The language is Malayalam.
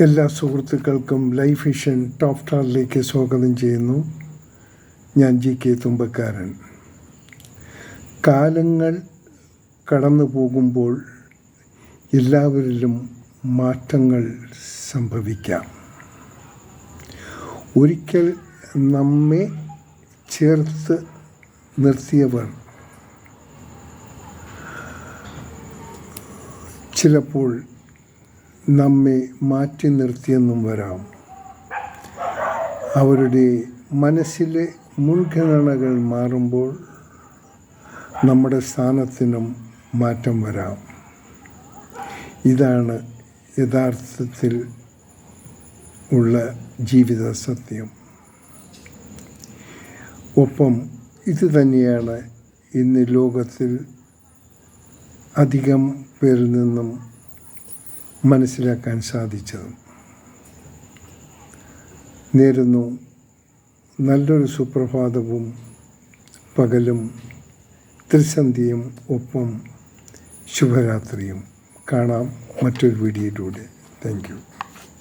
എല്ലാ സുഹൃത്തുക്കൾക്കും ലൈഫ് വിഷൻ ടോപ്പ് സ്റ്റാറിലേക്ക് സ്വാഗതം ചെയ്യുന്നു. ഞാൻ GK തുമ്പക്കാരൻ. കാലങ്ങൾ കടന്നു പോകുമ്പോൾ എല്ലാവരിലും മാറ്റങ്ങൾ സംഭവിക്കാം. ഒരിക്കൽ നമ്മെ ചേർത്ത് നിർത്തിയവർ ചിലപ്പോൾ നമ്മെ മാറ്റി നിർത്തിയെന്നും വരാം. അവരുടെ മനസ്സിലെ മുൻഗണനകൾ മാറുമ്പോൾ നമ്മുടെ സ്ഥാനത്തിനും മാറ്റം വരാം. ഇതാണ് യഥാർത്ഥത്തിൽ ഉള്ള ജീവിത സത്യം. ഒപ്പം ഇത് തന്നെയാണ് ഇന്ന് ലോകത്തിൽ അധികം പേരിൽ നിന്നും മനസ്സിലാക്കാൻ സാധിച്ചത്. നേരുന്നു നല്ലൊരു സുപ്രഭാതവും പകലും ത്രിസന്ധ്യയും ഒപ്പം ശുഭരാത്രിയും. കാണാം മറ്റൊരു വീഡിയോയിലൂടെ. Thank you.